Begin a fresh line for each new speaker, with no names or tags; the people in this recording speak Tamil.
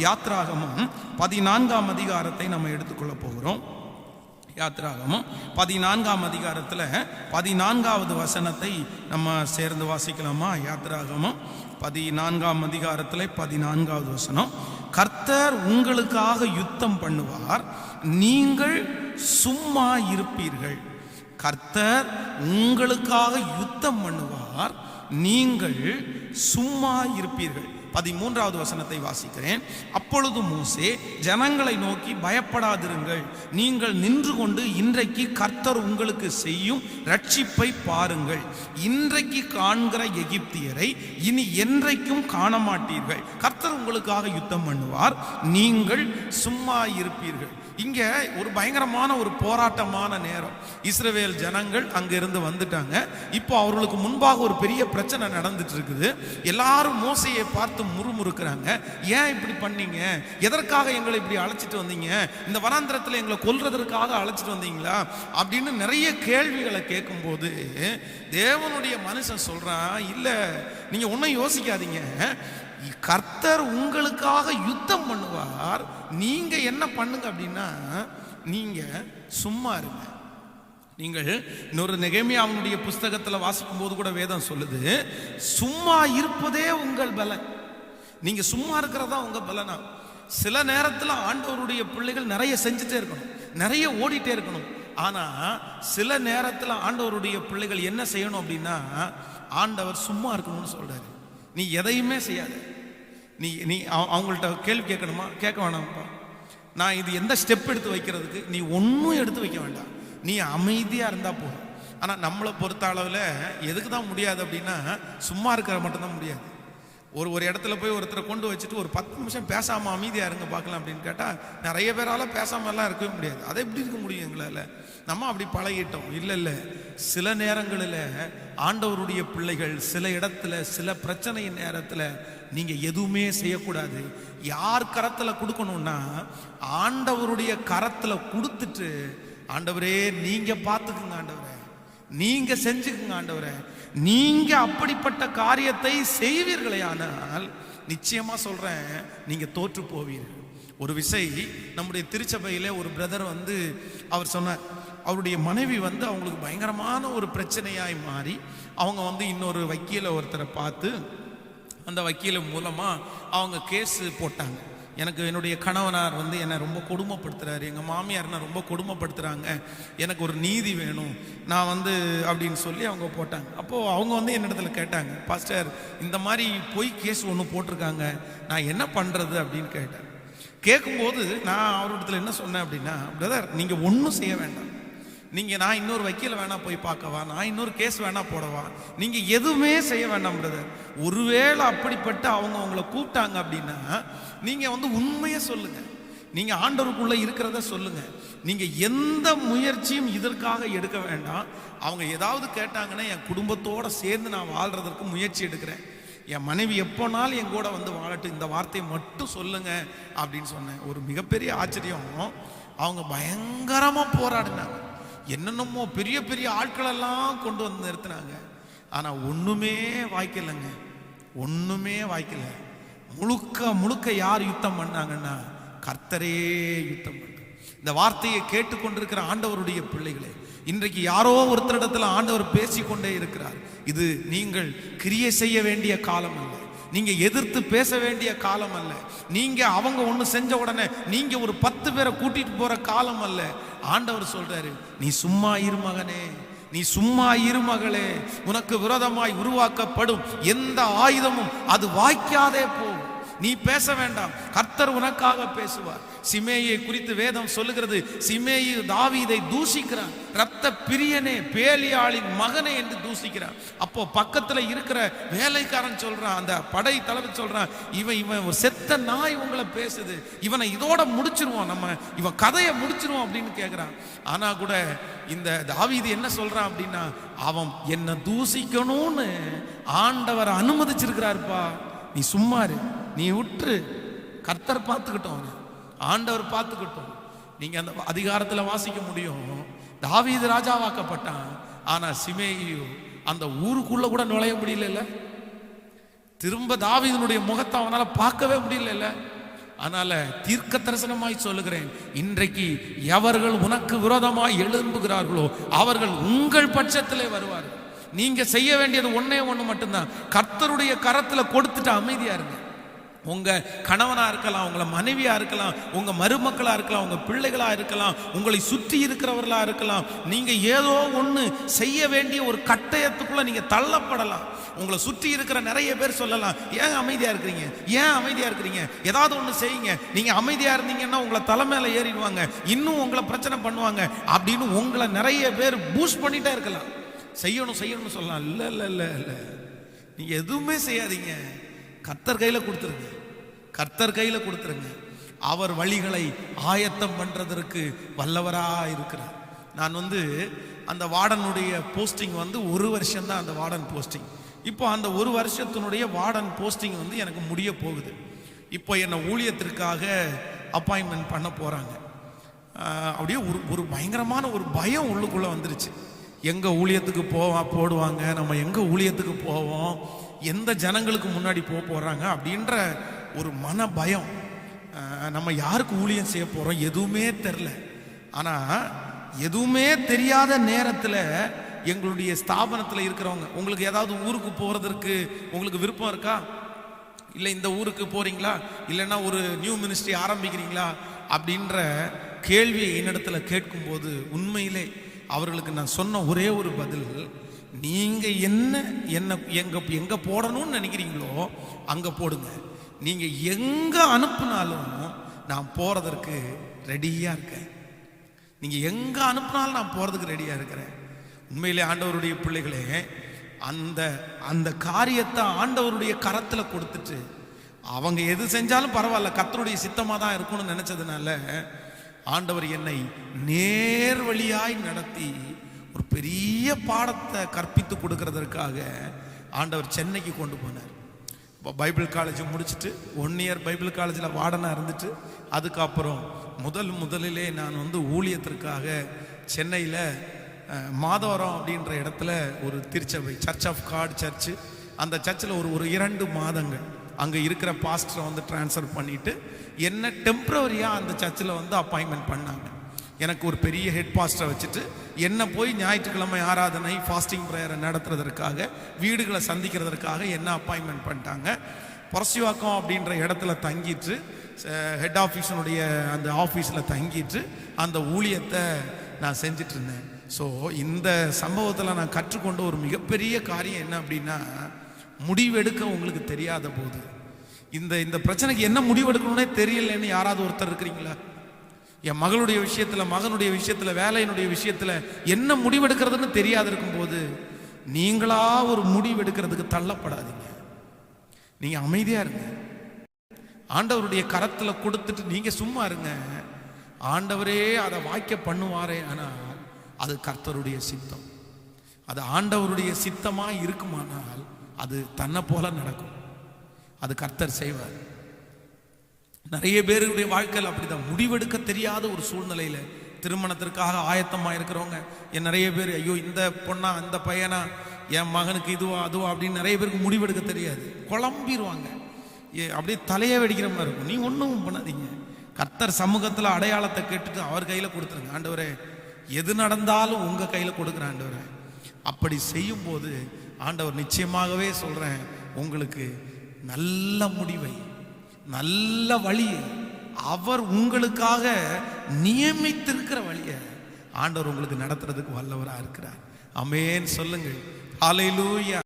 யாத்ராகமம் 14ஆம் அதிகாரத்தை நம்ம எடுத்துக்கொள்ள போகிறோம். யாத்ராகமம் 14ஆம் அதிகாரத்தில் 14வது வசனத்தை நம்ம சேர்ந்து வாசிக்கலாமா? யாத்ராகமம் 14ஆம் அதிகாரத்தில் 14வது வசனம், கர்த்தர் உங்களுக்காக யுத்தம் பண்ணுவார், நீங்கள் சும்மா இருப்பீர்கள். கர்த்தர் உங்களுக்காக யுத்தம் பண்ணுவார், நீங்கள் சும்மா இருப்பீர்கள். 13வது வசனத்தை வாசிக்கிறேன். அப்பொழுது மோசே ஜனங்களை நோக்கி, பயப்படாதிருங்கள், நீங்கள் நின்று கொண்டு இன்றைக்கு கர்த்தர் உங்களுக்கு செய்யும் ரட்சிப்பை பாருங்கள். இன்றைக்கு காண்கிற எகிப்தியரை இனி என்றைக்கும் காண மாட்டீர்கள். கர்த்தர் உங்களுக்காக யுத்தம் பண்ணுவார், நீங்கள் சும்மா இருப்பீர்கள். இங்க ஒரு பயங்கரமான ஒரு போராட்டமான நேரம். இஸ்ரவேல் ஜனங்கள் அங்கிருந்து வந்துட்டாங்க. இப்போ அவர்களுக்கு முன்பாக ஒரு பெரிய பிரச்சனை நடந்துட்டு இருக்குது. எல்லாரும் மோசையை பார்த்து முறுமுறுக்கிறாங்க. ஏன் இப்படி பண்ணீங்க? எதற்காக எங்களை இப்படி அழைச்சிட்டு வந்தீங்க? இந்த வனாந்திரத்தில் எங்களை கொல்றதற்காக அழைச்சிட்டு வந்தீங்களா அப்படின்னு நிறைய கேள்விகளை கேட்கும் போது தேவனுடைய மனுஷன் சொல்றான், இல்ல நீங்க ஒன்னும் யோசிக்காதீங்க, கர்த்தர் உங்களுக்காக யுத்தம் பண்ணுவார், நீங்க என்ன பண்ணுங்க அப்படின்னா நீங்க சும்மா இருங்க. நீங்கள் இன்னொரு நெகேமியாவுடைய புஸ்தகத்தில் வாசிக்கும் போது கூட வேதம் சொல்லுது, சும்மா இருப்பதே உங்கள் பலன். நீங்க சும்மா இருக்கிறதா உங்க பலனா? சில நேரத்தில் ஆண்டவருடைய பிள்ளைகள் நிறைய செஞ்சுட்டே இருக்கணும், நிறைய ஓடிட்டே இருக்கணும். ஆனா சில நேரத்தில் ஆண்டவருடைய பிள்ளைகள் என்ன செய்யணும் அப்படின்னா, ஆண்டவர் சும்மா இருக்கணும்னு சொல்றாரு. நீ எதையுமே செய்யாத. நீ அவங்கள்ட்ட கேள்வி கேட்கணுமா? கேட்க வேணாம்ப்பா. நான் இது எந்த ஸ்டெப் எடுத்து வைக்கிறதுக்கு? நீ ஒன்றும் எடுத்து வைக்க வேண்டாம், நீ அமைதியாக இருந்தால் போதும். ஆனால் நம்மளை பொறுத்த அளவில் எதுக்கு தான் முடியாது அப்படின்னா, சும்மா இருக்கிற மட்டும்தான் முடியாது. ஒரு இடத்துல போய் ஒருத்தரை கொண்டு வச்சுட்டு ஒரு 10 நிமிஷம் பேசாமல் அமைதியாக இருங்க பார்க்கலாம் அப்படின்னு கேட்டால் நிறைய பேரால் பேசாமலாம் இருக்கவே முடியாது. அதை எப்படி இருக்க முடியும் எங்களால்? நம்ம அப்படி பழகிட்டோம். இல்லை, சில நேரங்களில் ஆண்டவருடைய பிள்ளைகள் சில இடத்துல சில பிரச்சனை நேரத்தில் நீங்கள் எதுவுமே செய்யக்கூடாது. யார் கரத்தில் கொடுக்கணும்னா ஆண்டவருடைய கரத்தில் கொடுத்துட்டு, ஆண்டவரே நீங்க பார்த்துக்குங்க, ஆண்டவரே நீங்க செஞ்சுக்குங்க, ஆண்டவரே நீங்க அப்படிப்பட்ட காரியத்தை செய்வீர்களே ஆனால் நிச்சயமா சொல்றேன், நீங்க தோற்று போவீர்கள். ஒரு விசை நம்முடைய திருச்சபையில ஒரு பிரதர் வந்து அவர் சொன்னார், அவருடைய மனைவி வந்து அவங்களுக்கு பயங்கரமான ஒரு பிரச்சனையாய் மாறி அவங்க வந்து இன்னொரு வக்கீல ஒருத்தரை பார்த்து அந்த வக்கீல மூலமா அவங்க கேஸ் போட்டாங்க. எனக்கு என்னுடைய கணவனார் வந்து என்னை ரொம்ப கொடுமைப்படுத்துறாரு, எங்கள் மாமியார் என்ன ரொம்ப கொடுமைப்படுத்துகிறாங்க, எனக்கு ஒரு நீதி வேணும் நான் வந்து அப்படின்னு சொல்லி அவங்க போட்டாங்க. அப்போது அவங்க வந்து என்னிடத்துல கேட்டாங்க, பாஸ்டர் இந்த மாதிரி பொய் கேஸ் ஒன்று போட்டிருக்காங்க, நான் என்ன பண்ணுறது அப்படின்னு கேட்டேன். கேட்கும்போது நான் அவரிடத்துல என்ன சொன்னேன் அப்படின்னா, பிரதர் நீங்கள் ஒன்றும் செய்ய வேண்டாம், நான் இன்னொரு வக்கீல வேணா போய் பார்க்கவா, நான் இன்னொரு கேஸ் வேணா போடவா, நீங்க எதுவுமே செய்ய வேண்டாம் பிரதர். ஒருவேளை அப்படிப்பட்ட அவங்க உங்களை கூப்பிட்டாங்க அப்படின்னா நீங்க வந்து உண்மையை சொல்லுங்க, நீங்க ஆண்டவருக்குள்ள இருக்கிறத சொல்லுங்க, நீங்க எந்த முயற்சியும் இதற்காக எடுக்க வேண்டாம். அவங்க ஏதாவது கேட்டாங்கன்னா என் குடும்பத்தோட சேர்ந்து நான் வாழ்றதற்கு முயற்சி எடுக்கிறேன், என் மனைவி எப்போனாலும் என் கூட வந்து வாழட்டும், இந்த வார்த்தையை மட்டும் சொல்லுங்க அப்படின்னு சொன்னேன். ஒரு மிகப்பெரிய ஆச்சரியம், அவங்க பயங்கரமா போராடினாங்க, என்னென்னமோ பெரிய பெரிய ஆட்களெல்லாம் கொண்டு வந்து நிறுத்தினாங்க. ஆனா ஒண்ணுமே வாய்க்கலைங்க, ஒண்ணுமே வாய்க்கல. முழுக்க யார் யுத்தம் பண்ணாங்கன்னா கர்த்தரே யுத்தம் பண்ண. இந்த வார்த்தையை கேட்டுக்கொண்டிருக்கிற ஆண்டவருடைய பிள்ளைகளே, இன்றைக்கு யாரோ ஒருத்தரிடத்துல ஆண்டவர் பேசிக்கொண்டே இருக்கிறார். இது நீங்கள் கிரியை செய்ய வேண்டிய காலம் அல்ல, நீங்க எதிர்த்து பேச வேண்டிய காலம் அல்ல, நீங்க அவங்க ஒண்ணு செஞ்ச உடனே நீங்க ஒரு 10 பேரை கூட்டிட்டு போற காலம் அல்ல. ஆண்டவர் சொல்றாரு, நீ சும்மா இரு மகனே, நீ சும்மா இரு மகளே, உனக்கு விரோதமாய் உருவாக்கப்படும் எந்த ஆயுதமும் அது வாய்க்காதே போகும், நீ பேச வேண்டாம், கர்த்தர் உனக்காக பேசுவார். சிமேயை குறித்து வேதம் சொல்லுகிறது, சிமேயி தாவீதை தூஷிக்கிறான், ரத்த பிரியனே, பேலியாளின் மகனே என்று தூஷிக்கிறான். அப்போ பக்கத்துல இருக்கிற வேலைக்காரன் சொல்றான், அந்த படை தலைவர் சொல்றான், இவன் ஒரு செத்த நாய் உங்களை பேசுது, இவனை இதோட முடிச்சிருவோம், நம்ம இவன் கதையை முடிச்சிருவோம் அப்படின்னு கேட்கிறான். ஆனா கூட இந்த தாவீது என்ன சொல்றான் அப்படின்னா, அவன் என்ன தூஷிக்கணும்னு ஆண்டவர் அனுமதிச்சிருக்கிறாருப்பா, நீ சும்மாரு, நீ விட்டுரு, கர்த்தர் பார்த்துக்கிட்டோம், ஆண்டவர் பார்த்துக்கிட்டோம். நீங்க அந்த அதிகாரத்துல வாசிக்க முடியும், தாவீது ராஜாவாக்கப்பட்டான், ஆனா சிமேயு அந்த ஊருக்குள்ள கூட நுழைய முடியல, திரும்ப தாவீதுனுடைய முகத்தை அவனால பார்க்கவே முடியல. அதனால தீர்க்க தரிசனமாய் சொல்லுகிறேன், இன்றைக்கு எவர்கள் உனக்கு விரோதமாய் எழும்புகிறார்களோ அவர்கள் உங்கள் பட்சத்திலே வருவார்கள். நீங்க செய்ய வேண்டியது ஒன்னே ஒண்ணு மட்டும்தான், கர்த்தருடைய கரத்துல கொடுத்துட்டு அமைதியா இருங்க. உங்க கணவனா இருக்கலாம், உங்களை மனைவியா இருக்கலாம், உங்க மருமக்களா இருக்கலாம், உங்க பிள்ளைகளா இருக்கலாம், உங்களை சுற்றி இருக்கிறவர்களா இருக்கலாம். நீங்க ஏதோ ஒண்ணு செய்ய வேண்டிய ஒரு கட்டயத்துக்குள்ள நீங்க தள்ளப்படலாம். உங்களை சுற்றி இருக்கிற நிறைய பேர் சொல்லலாம், ஏன் அமைதியா இருக்கிறீங்க, ஏன் அமைதியா இருக்கிறீங்க, ஏதாவது ஒண்ணு செய்யுங்க. நீங்க அமைதியா இருந்தீங்கன்னா உங்களை தலைமையில ஏறிடுவாங்க, இன்னும் உங்களை பிரச்சனை பண்ணுவாங்க அப்படின்னு உங்களை நிறைய பேர் பூஸ்ட் பண்ணிட்டே இருக்கலாம். செய்யணும் செய்யணும்னு சொல்லலாம். இல்ல இல்ல இல்ல இல்ல, நீங்க எதுவுமே செய்யாதீங்க. கர்த்தர் கையில கொடுத்துருங்க, கர்த்தர் கையில கொடுத்துருங்க. அவர் வழிகளை ஆயத்தம் பண்றதற்கு வல்லவரா இருக்கிறார். நான் அந்த வார்டனுடைய போஸ்டிங் ஒரு வருஷம் தான் அந்த வார்டன் போஸ்டிங். இப்போ அந்த ஒரு வருஷத்தினுடைய வார்டன் போஸ்டிங் எனக்கு முடிய போகுது. இப்போ என்னை ஊழியத்திற்காக அப்பாயின்மெண்ட் பண்ண போறாங்க. அப்படியே ஒரு பயங்கரமான ஒரு பயம் உள்ளுக்குள்ள வந்துருச்சு. எங்க ஊழியத்துக்கு போடுவாங்க, நம்ம எங்க ஊழியத்துக்கு போவோம், எந்த ஜனங்களுக்கு முன்னாடி போறாங்க அப்படின்ற ஒரு மன பயம். நம்ம யாருக்கு ஊழியம் செய்ய போறோம் எதுவுமே தெரியல. ஆனா எதுவுமே தெரியாத நேரத்தில் எங்களுடைய ஸ்தாபனத்தில் இருக்கிறவங்க, உங்களுக்கு ஏதாவது ஊருக்கு போறதற்கு உங்களுக்கு விருப்பம் இருக்கா, இல்லை இந்த ஊருக்கு போறீங்களா, இல்லைன்னா ஒரு நியூ மினிஸ்ட்ரி ஆரம்பிக்கிறீங்களா அப்படின்ற கேள்வியை என்னிடத்துல கேட்கும்போது உண்மையிலே அவர்களுக்கு நான் சொன்ன ஒரே ஒரு பதில், நீங்க என்ன எங்க போடணும்னு நினைக்கிறீங்களோ அங்க போடுங்க. நீங்க எங்க அனுப்புனாலும் நான் போறதற்கு ரெடியா இருக்கேன். நீங்க எங்க அனுப்புனாலும் நான் போறதுக்கு ரெடியா இருக்கிறேன். உண்மையிலே ஆண்டவருடைய பிள்ளைகளே, அந்த காரியத்தை ஆண்டவருடைய கரத்துல கொடுத்துட்டு அவங்க எது செஞ்சாலும் பரவாயில்ல, கர்த்தருடைய சித்தமா தான் இருக்கும்னு நினைச்சதுனால ஆண்டவர் என்னை நேர்வழியாய் நடத்தி ஒரு பெரிய பாடத்தை கற்பித்து கொடுக்கறதற்காக ஆண்டவர் சென்னைக்கு கொண்டு போனார். இப்போ பைபிள் காலேஜ் முடிச்சுட்டு 1 இயர் பைபிள் காலேஜில் வார்டனாக இருந்துட்டு, அதுக்கப்புறம் முதலிலே நான் ஊழியத்திற்காக சென்னையில் மாதவரம் அப்படின்ற இடத்துல ஒரு திருச்சபை சர்ச் ஆஃப் காட் சர்ச்சு, அந்த சர்ச்சில் ஒரு 2 மாதங்கள் அங்கே இருக்கிற பாஸ்டரை டிரான்ஸ்ஃபர் பண்ணிட்டு என்ன டெம்பரவரியாக அந்த சர்ச்சில் அப்பாயின்மெண்ட் பண்ணாங்க. எனக்கு ஒரு பெரிய ஹெட் பாஸ்டரை வச்சுட்டு என்ன போய் ஞாயிற்றுக்கிழமை ஆராதனை ஃபாஸ்டிங் ப்ரேயரை நடத்துறதற்காக, வீடுகளை சந்திக்கிறதற்காக என்ன அப்பாயின்மெண்ட் பண்ணிட்டாங்க. பொரசிவாக்கம் அப்படின்ற இடத்துல தங்கிட்டு ஹெட் ஆஃபீஸனுடைய அந்த ஆஃபீஸில் தங்கிட்டு அந்த ஊழியத்தை நான் செஞ்சிட்டு இருந்தேன். ஸோ இந்த சம்பவத்தில் நான் கற்றுக்கொண்ட ஒரு மிகப்பெரிய காரியம் என்ன அப்படின்னா, முடிவெடுக்க உங்களுக்கு தெரியாத போது, இந்த பிரச்சனைக்கு என்ன முடிவெடுக்கணும்னே தெரியலன்னு யாராவது ஒருத்தர் இருக்கிறீங்களா? என் மகளுடைய விஷயத்துல, மகனுடைய விஷயத்துல, வேலையினுடைய விஷயத்துல என்ன முடிவெடுக்கிறதுன்னு தெரியாது இருக்கும்போது நீங்களா ஒரு முடிவெடுக்கிறதுக்கு தள்ளப்படாதீங்க. நீங்க அமைதியா இருங்க, ஆண்டவருடைய கரத்துல கொடுத்துட்டு நீங்க சும்மா இருங்க. ஆண்டவரே அதை வாய்க்க பண்ணுவாரே, ஆனால் அது கர்த்தருடைய சித்தம். அது ஆண்டவருடைய சித்தமா இருக்குமானால் அது தன்னை போல நடக்கும், அது கர்த்தர் செய்வார். நிறைய பேருடைய வாழ்க்கையில் அப்படிதான், முடிவெடுக்க தெரியாத ஒரு சூழ்நிலையில திருமணத்திற்காக ஆயத்தமாக இருக்கிறவங்க நிறைய பேர், ஐயோ இந்த பொண்ணா அந்த பையனா, என் மகனுக்கு இதுவா அதுவா அப்படின்னு நிறைய பேருக்கு முடிவெடுக்க தெரியாது, குழம்பிடுவாங்க, அப்படியே தலையை வெடிக்கிற மாதிரி இருக்கும். நீ ஒன்றும் பண்ணாதீங்க, கர்த்தர் சமூகத்தில் அடையாளத்தை கேட்டுட்டு அவர் கையில் கொடுத்துருங்க. ஆண்டவரே எது நடந்தாலும் உங்க கையில் கொடுக்குற ஆண்டவரே. அப்படி செய்யும் போது ஆண்டவர் நிச்சயமாகவே சொல்றேன், உங்களுக்கு நல்ல முடிவை, நல்ல வழியை, அவர் உங்களுக்காக நியமித்திருக்கிற வழியை ஆண்டவர் உங்களுக்கு நடத்துறதுக்கு வல்லவராக இருக்கிறார். ஆமென் சொல்லுங்கள். ஹல்லேலூயா.